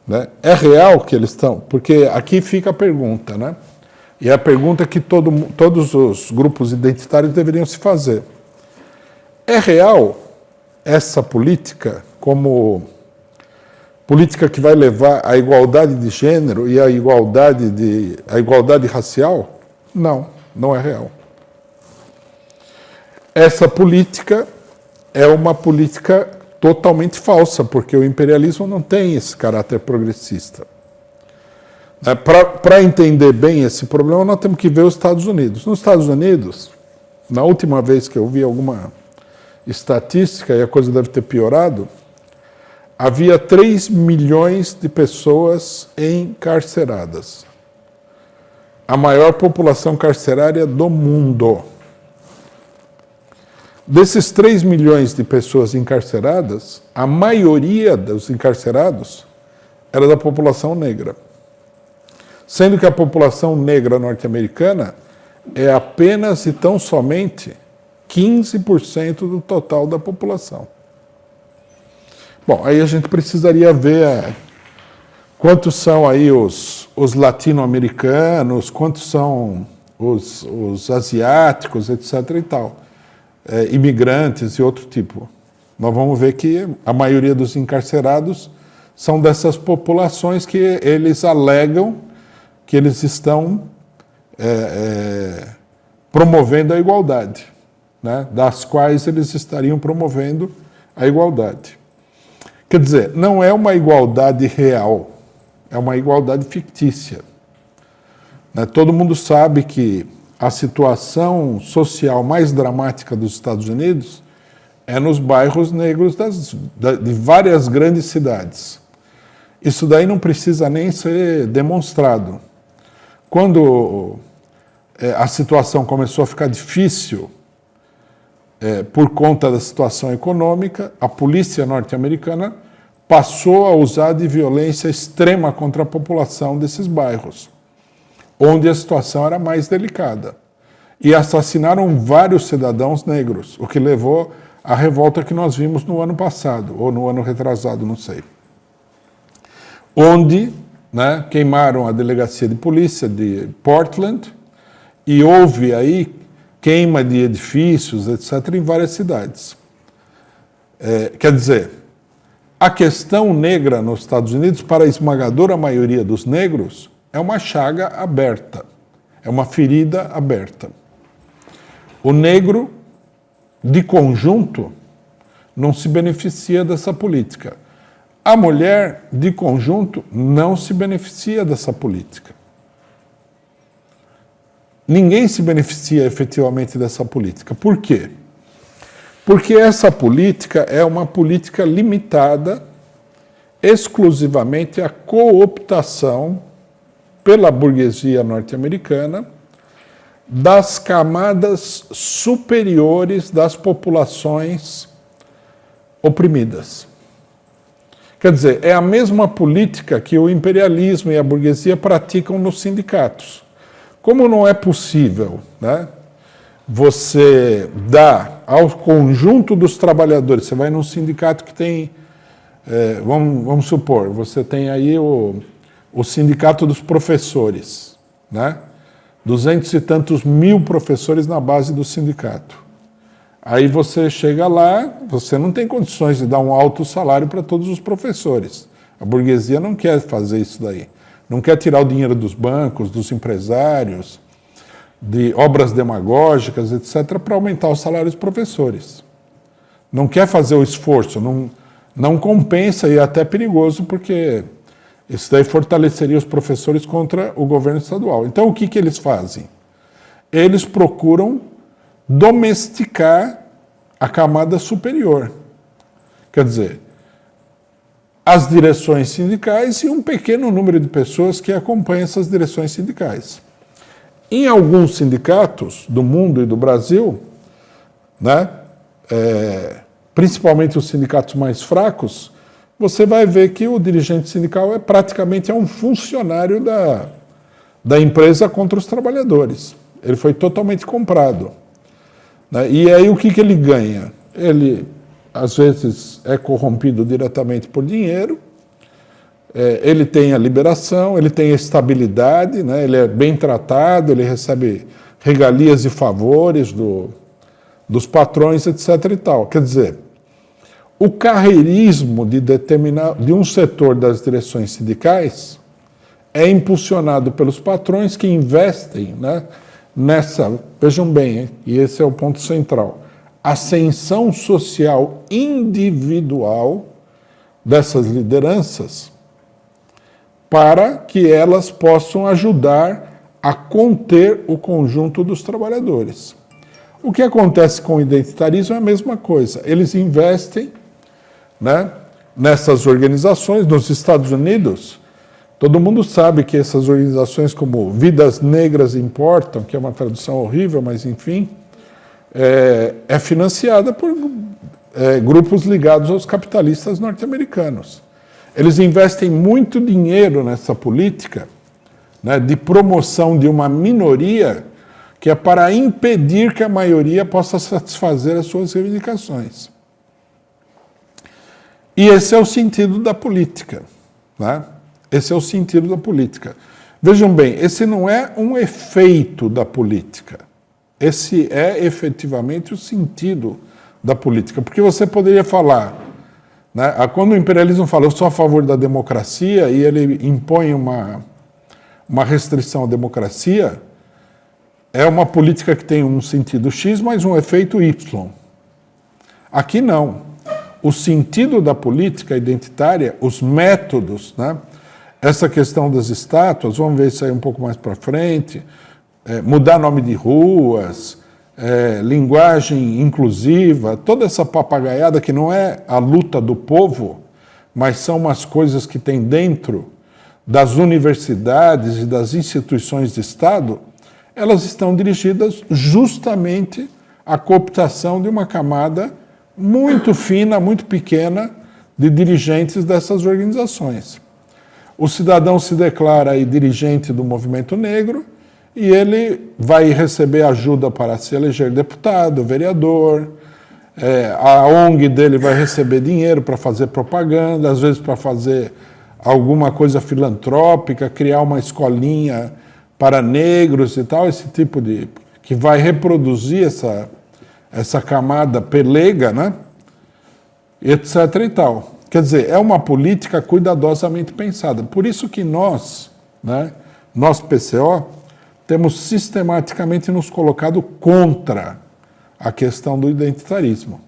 né? É real que eles estão? Porque aqui fica a pergunta, né? E é a pergunta que todos os grupos identitários deveriam se fazer. É real essa política como política que vai levar à igualdade de gênero e à igualdade racial? Não, não é real. Essa política é uma política totalmente falsa, porque o imperialismo não tem esse caráter progressista. Para entender bem esse problema, nós temos que ver os Estados Unidos. Nos Estados Unidos, na última vez que eu vi alguma estatística, e a coisa deve ter piorado, havia 3 milhões de pessoas encarceradas. A maior população carcerária do mundo. Desses 3 milhões de pessoas encarceradas, a maioria dos encarcerados era da população negra. Sendo que a população negra norte-americana é apenas e tão somente 15% do total da população. Bom, aí a gente precisaria ver quantos são aí os latino-americanos, quantos são os asiáticos, etc. e tal, imigrantes e outro tipo. Nós vamos ver que a maioria dos encarcerados são dessas populações que eles alegam que eles estão promovendo a igualdade, né? Das quais eles estariam promovendo a igualdade. Quer dizer, não é uma igualdade real, é uma igualdade fictícia. Né? Todo mundo sabe que a situação social mais dramática dos Estados Unidos é nos bairros negros de várias grandes cidades. Isso daí não precisa nem ser demonstrado. Quando a situação começou a ficar difícil por conta da situação econômica, a polícia norte-americana passou a usar de violência extrema contra a população desses bairros, onde a situação era mais delicada. E assassinaram vários cidadãos negros, o que levou à revolta que nós vimos no ano passado, ou no ano retrasado, não sei. Onde, né, queimaram a delegacia de polícia de Portland e houve aí queima de edifícios, etc., em várias cidades. Quer dizer, a questão negra nos Estados Unidos, para a esmagadora maioria dos negros, é uma chaga aberta, é uma ferida aberta. O negro, de conjunto, não se beneficia dessa política. A mulher, de conjunto, não se beneficia dessa política. Ninguém se beneficia efetivamente dessa política. Por quê? Porque essa política é uma política limitada exclusivamente à cooptação pela burguesia norte-americana das camadas superiores das populações oprimidas. Quer dizer, é a mesma política que o imperialismo e a burguesia praticam nos sindicatos. Como não é possível, né, você dar ao conjunto dos trabalhadores, você vai num sindicato que tem, vamos supor, você tem aí o sindicato dos professores, né, 200 e tantos mil professores na base do sindicato. Aí você chega lá, você não tem condições de dar um alto salário para todos os professores. A burguesia não quer fazer isso daí. Não quer tirar o dinheiro dos bancos, dos empresários, de obras demagógicas, etc., para aumentar o salário dos professores. Não quer fazer o esforço, não compensa e é até perigoso, porque isso daí fortaleceria os professores contra o governo estadual. Então, o que eles fazem? Eles procuram domesticar a camada superior. Quer dizer, as direções sindicais e um pequeno número de pessoas que acompanham essas direções sindicais. Em alguns sindicatos do mundo e do Brasil, né, principalmente os sindicatos mais fracos, você vai ver que o dirigente sindical praticamente um funcionário da empresa contra os trabalhadores. Ele foi totalmente comprado. Né? E aí o que ele ganha? Ele, às vezes, é corrompido diretamente por dinheiro, ele tem a liberação, ele tem a estabilidade, né? Ele é bem tratado, ele recebe regalias e favores dos patrões, etc. e tal. Quer dizer, o carreirismo de um setor das direções sindicais é impulsionado pelos patrões que investem, né, nessa, vejam bem, hein, e esse é o ponto central, ascensão social individual dessas lideranças para que elas possam ajudar a conter o conjunto dos trabalhadores. O que acontece com o identitarismo é a mesma coisa. Eles investem, né, nessas organizações. Nos Estados Unidos, todo mundo sabe que essas organizações como Vidas Negras Importam, que é uma tradução horrível, mas enfim, é financiada por grupos ligados aos capitalistas norte-americanos. Eles investem muito dinheiro nessa política, né, de promoção de uma minoria que é para impedir que a maioria possa satisfazer as suas reivindicações. E esse é o sentido da política, né? Esse é o sentido da política. Vejam bem, esse não é um efeito da política. Esse é efetivamente o sentido da política. Porque você poderia falar, né, quando o imperialismo fala, eu sou a favor da democracia, e ele impõe uma restrição à democracia, é uma política que tem um sentido X, mas um efeito Y. Aqui não. O sentido da política identitária, os métodos, né? Essa questão das estátuas, vamos ver isso aí um pouco mais para frente, mudar nome de ruas, linguagem inclusiva, toda essa papagaiada que não é a luta do povo, mas são umas coisas que tem dentro das universidades e das instituições de Estado, elas estão dirigidas justamente à cooptação de uma camada muito fina, muito pequena, de dirigentes dessas organizações. O cidadão se declara aí dirigente do movimento negro e ele vai receber ajuda para se eleger deputado, vereador, a ONG dele vai receber dinheiro para fazer propaganda, às vezes para fazer alguma coisa filantrópica, criar uma escolinha para negros e tal, esse tipo de... que vai reproduzir essa camada pelega, né? Etc. e tal. Quer dizer, é uma política cuidadosamente pensada. Por isso que nós, né, nós PCO, temos sistematicamente nos colocado contra a questão do identitarismo.